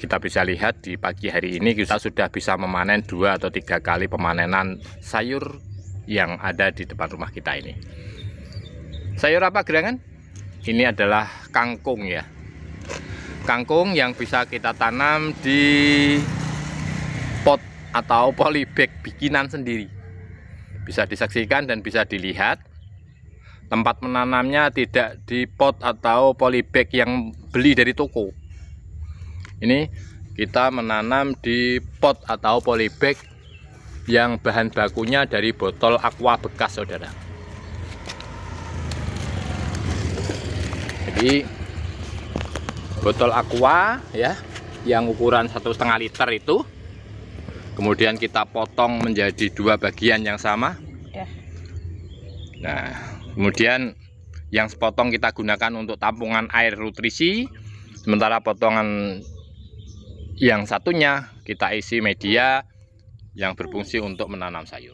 kita bisa lihat di pagi hari ini kita sudah bisa memanen 2 atau 3 kali pemanenan sayur yang ada di depan rumah kita ini. Sayur apa gerangan? Ini adalah kangkung ya. Kangkung yang bisa kita tanam di pot atau polybag bikinan sendiri. Bisa disaksikan dan bisa dilihat. Tempat menanamnya tidak di pot atau polybag yang beli dari toko. Ini kita menanam di pot atau polybag yang bahan bakunya dari botol aqua bekas, saudara. Jadi botol aqua ya, yang ukuran 1,5 liter itu, kemudian kita potong menjadi 2 bagian yang sama. Nah, kemudian yang sepotong kita gunakan untuk tampungan air nutrisi, sementara potongan yang satunya kita isi media yang berfungsi untuk menanam sayur.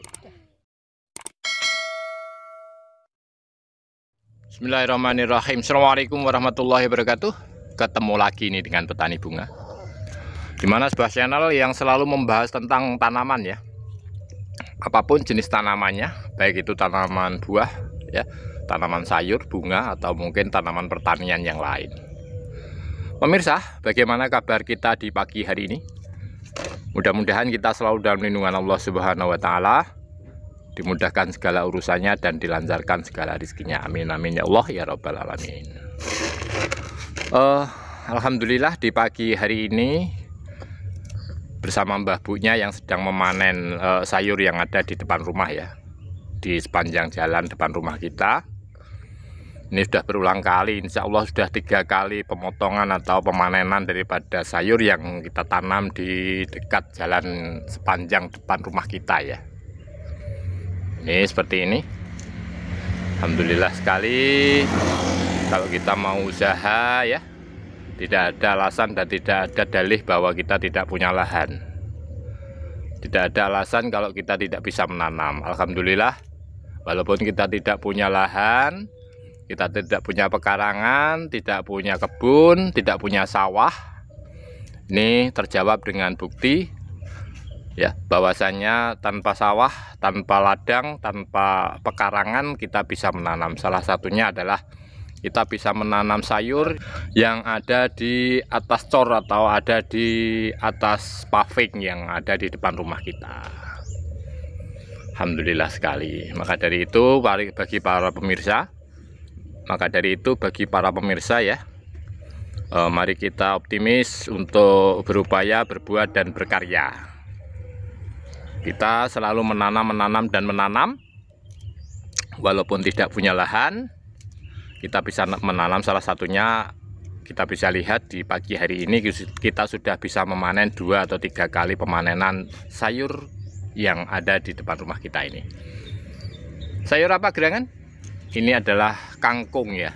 Bismillahirrahmanirrahim. Assalamualaikum warahmatullahi wabarakatuh. Ketemu lagi nih dengan Petani Bunga, dimana sebuah channel yang selalu membahas tentang tanaman ya. Apapun jenis tanamannya, baik itu tanaman buah ya, tanaman sayur, bunga, atau mungkin tanaman pertanian yang lain. Pemirsa, bagaimana kabar kita di pagi hari ini? Mudah-mudahan kita selalu dalam lindungan Allah Subhanahu wa Ta'ala, dimudahkan segala urusannya dan dilancarkan segala rezekinya. Amin amin ya Allah ya Rabbal alamin. Alhamdulillah di pagi hari ini bersama Mbah Bunya yang sedang memanen sayur yang ada di depan rumah ya, di sepanjang jalan depan rumah kita. Ini sudah berulang kali, insya Allah sudah 3 kali pemotongan atau pemanenan daripada sayur yang kita tanam di dekat jalan sepanjang depan rumah kita ya. Ini seperti ini. Alhamdulillah sekali. Kalau kita mau usaha ya, tidak ada alasan dan tidak ada dalih bahwa kita tidak punya lahan. Tidak ada alasan kalau kita tidak bisa menanam. Alhamdulillah, walaupun kita tidak punya lahan, kita tidak punya pekarangan, tidak punya kebun, tidak punya sawah, ini terjawab dengan bukti ya, bahwasanya tanpa sawah, tanpa ladang, tanpa pekarangan kita bisa menanam. Salah satunya adalah kita bisa menanam sayur yang ada di atas cor atau ada di atas paving yang ada di depan rumah kita. Alhamdulillah sekali. Maka dari itu bagi para pemirsa ya, mari kita optimis untuk berupaya, berbuat dan berkarya. Kita selalu menanam dan menanam, walaupun tidak punya lahan. Kita bisa menanam, salah satunya kita bisa lihat di pagi hari ini kita sudah bisa memanen 2 atau 3 kali pemanenan sayur yang ada di depan rumah kita ini. Sayur apa gerangan? Ini adalah kangkung ya.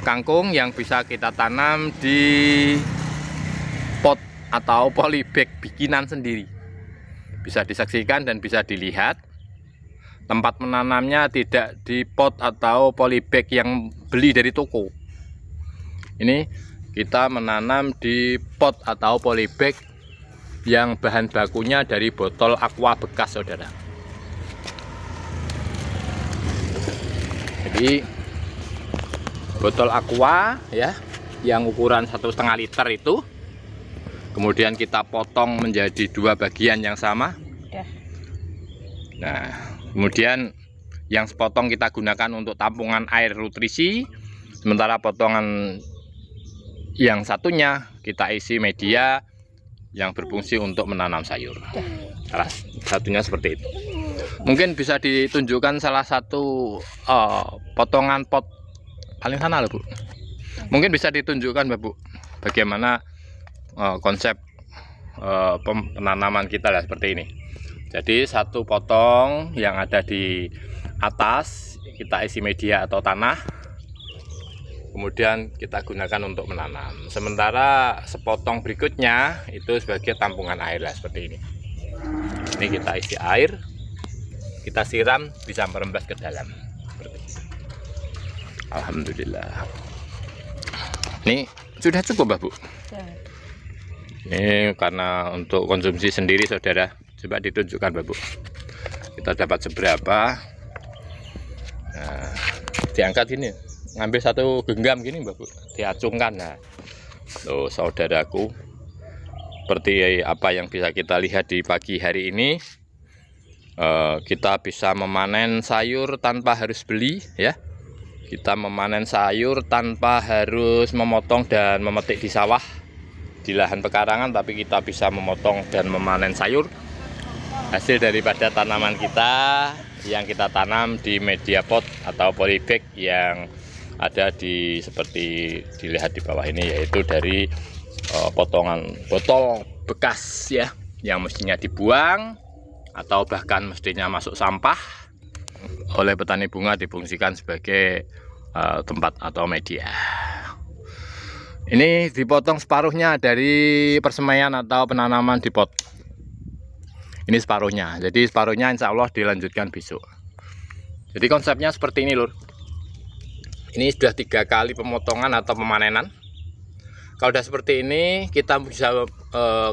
Kangkung yang bisa kita tanam di pot atau polybag bikinan sendiri. Bisa disaksikan dan bisa dilihat. Tempat menanamnya tidak di pot atau polybag yang beli dari toko. Ini kita menanam di pot atau polybag yang bahan bakunya dari botol aqua bekas, saudara. Jadi botol aqua ya, yang ukuran 1,5 liter itu, kemudian kita potong menjadi 2 bagian yang sama. Nah, kemudian yang sepotong kita gunakan untuk tampungan air nutrisi, sementara potongan yang satunya kita isi media yang berfungsi untuk menanam sayur. Salah satunya seperti itu. Mungkin bisa ditunjukkan salah satu potongan pot paling sana loh Bu. Mungkin bisa ditunjukkan Bu, bagaimana konsep penanaman kita lah seperti ini. Jadi satu potong yang ada di atas kita isi media atau tanah, kemudian kita gunakan untuk menanam. Sementara sepotong berikutnya itu sebagai tampungan air lah seperti ini. Ini kita isi air, kita siram, bisa merembes ke dalam. Alhamdulillah. Ini sudah cukup Bu? Ini karena untuk konsumsi sendiri saudara. Coba ditunjukkan Mbak Bu, kita dapat seberapa. Nah, diangkat gini, ngambil satu genggam gini Mbak Bu, diacungkan. Nah tuh saudaraku, seperti apa yang bisa kita lihat di pagi hari ini, kita bisa memanen sayur tanpa harus beli ya. Kita memanen sayur tanpa harus memotong dan memetik di sawah, di lahan pekarangan, tapi kita bisa memotong dan memanen sayur hasil daripada tanaman kita yang kita tanam di media pot atau polybag yang ada di seperti dilihat di bawah ini, yaitu dari potongan botol bekas ya, yang mestinya dibuang atau bahkan mestinya masuk sampah, oleh petani bunga difungsikan sebagai tempat atau media. Ini dipotong separuhnya dari persemaian atau penanaman di pot. Ini separuhnya, jadi separuhnya insya Allah dilanjutkan besok. Jadi konsepnya seperti ini lur. Ini sudah 3 kali pemotongan atau pemanenan. Kalau udah seperti ini, kita bisa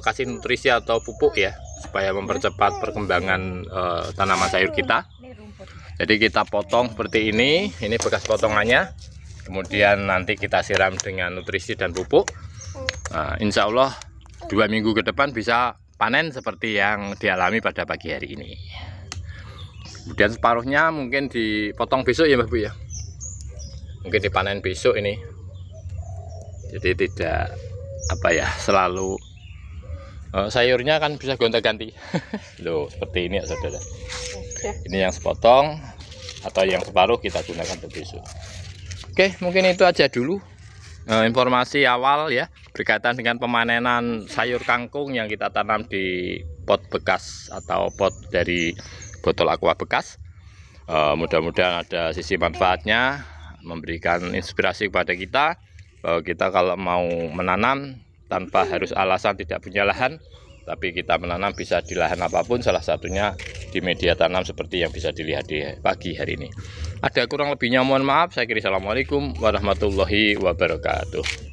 kasih nutrisi atau pupuk ya, supaya mempercepat perkembangan tanaman sayur kita. Jadi kita potong seperti ini bekas potongannya. Kemudian nanti kita siram dengan nutrisi dan pupuk. Nah, insya Allah 2 minggu ke depan bisa panen seperti yang dialami pada pagi hari ini. Kemudian separuhnya mungkin dipotong besok ya Mbak Bu ya, mungkin dipanen besok ini. Jadi tidak apa ya, selalu sayurnya kan bisa gonta-ganti. Loh seperti ini ya saudara. Ini yang sepotong atau yang separuh kita gunakan untuk besok. Oke, mungkin itu aja dulu informasi awal ya berkaitan dengan pemanenan sayur kangkung yang kita tanam di pot bekas atau pot dari botol aqua bekas. Mudah-mudahan ada sisi manfaatnya, memberikan inspirasi kepada kita bahwa kita kalau mau menanam tanpa harus alasan tidak punya lahan, tapi kita menanam bisa di lahan apapun, salah satunya di media tanam seperti yang bisa dilihat di pagi hari ini. Ada kurang lebihnya mohon maaf. Saya kira assalamualaikum warahmatullahi wabarakatuh.